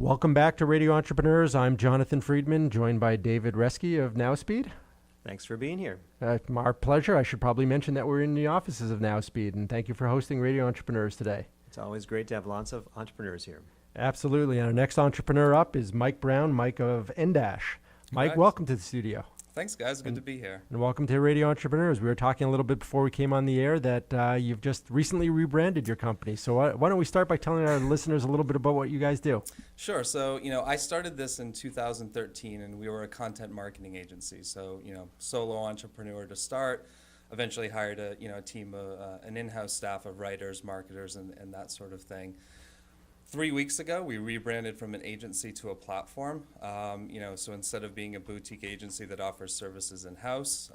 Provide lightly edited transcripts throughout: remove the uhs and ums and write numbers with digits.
Welcome back to Radio Entrepreneurs. I'm Jonathan Friedman, joined by David Reski of NowSpeed. Thanks for being here. Our pleasure. I should probably mention that we're in the offices of NowSpeed, and thank you for hosting Radio Entrepreneurs today. It's always great to have lots of entrepreneurs here. Absolutely. And our next entrepreneur up is Mike Brown, Mike of D Nash. Mike, welcome to the studio. Thanks, guys. Good to be here. And welcome to Radio Entrepreneurs. We were talking a little bit before we came on the air that you've just recently rebranded your company. So why don't we start by telling our listeners a little bit about what you guys do? Sure. So, I started this in 2013, and we were a content marketing agency. So, solo entrepreneur to start, eventually hired a team, an in-house staff of writers, marketers, and that sort of thing. 3 weeks ago, we rebranded from an agency to a platform. So instead of being a boutique agency that offers services in-house,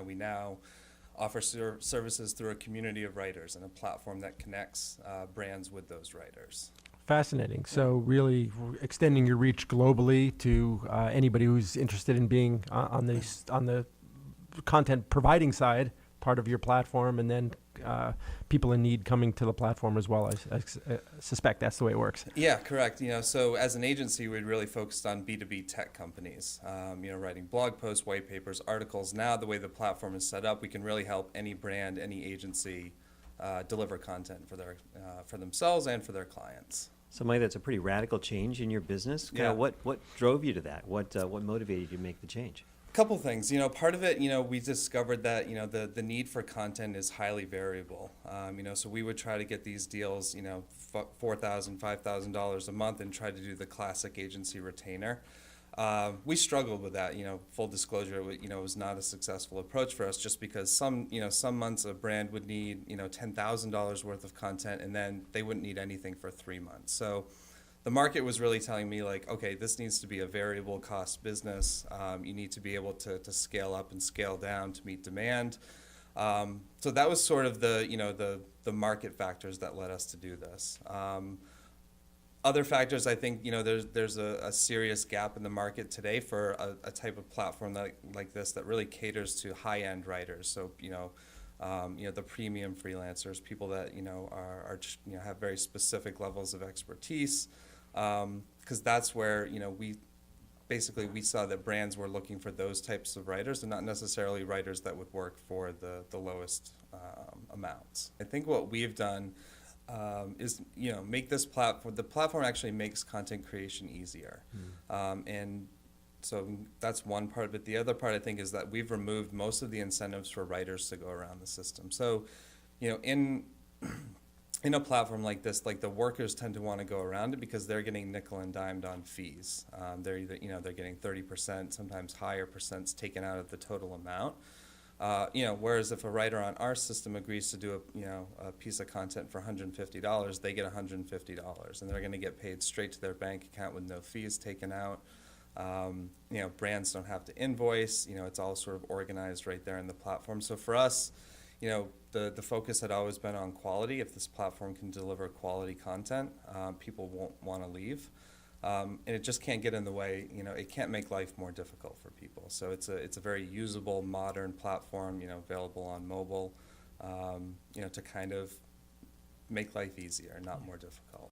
we now offer services through a community of writers and a platform that connects brands with those writers. Fascinating. So really extending your reach globally to anybody who's interested in being on the content providing side, part of your platform, and then people in need coming to the platform as well. I suspect that's the way it works. Yeah, correct. So as an agency, we really focused on B2B tech companies, writing blog posts, white papers, articles. Now the way the platform is set up, we can really help any brand, any agency deliver content for themselves and for their clients. So Mike, that's a pretty radical change in your business. Yeah. What drove you to that? What motivated you to make the change? Couple things. Part of it, we discovered that, the need for content is highly variable. So we would try to get these deals, $4,000, $5,000 a month and try to do the classic agency retainer. We struggled with that, full disclosure, it was not a successful approach for us just because some months a brand would need, $10,000 worth of content and then they wouldn't need anything for 3 months. So the market was really telling me okay, this needs to be a variable cost business. You need to be able to scale up and scale down to meet demand. So that was sort of the market factors that led us to do this. Other factors, I think, there's a serious gap in the market today for a type of platform like this that really caters to high-end writers. So, the premium freelancers, people that, have very specific levels of expertise. Because that's where we saw that brands were looking for those types of writers and not necessarily writers that would work for the lowest amounts. I think what we've done is make this platform. The platform actually makes content creation easier, and so that's one part of it. The other part I think is that we've removed most of the incentives for writers to go around the system. So, in a platform like this, the workers tend to want to go around it because they're getting nickel and dimed on fees. They're either, they're getting 30%, sometimes higher percents taken out of the total amount. Whereas if a writer on our system agrees to do a piece of content for $150, they get $150, and they're going to get paid straight to their bank account with no fees taken out. Brands don't have to invoice. It's all sort of organized right there in the platform. So for us, the focus had always been on quality. If this platform can deliver quality content, people won't want to leave. And it just can't get in the way. It can't make life more difficult for people. So it's a very usable, modern platform, available on mobile, to kind of make life easier, not more difficult.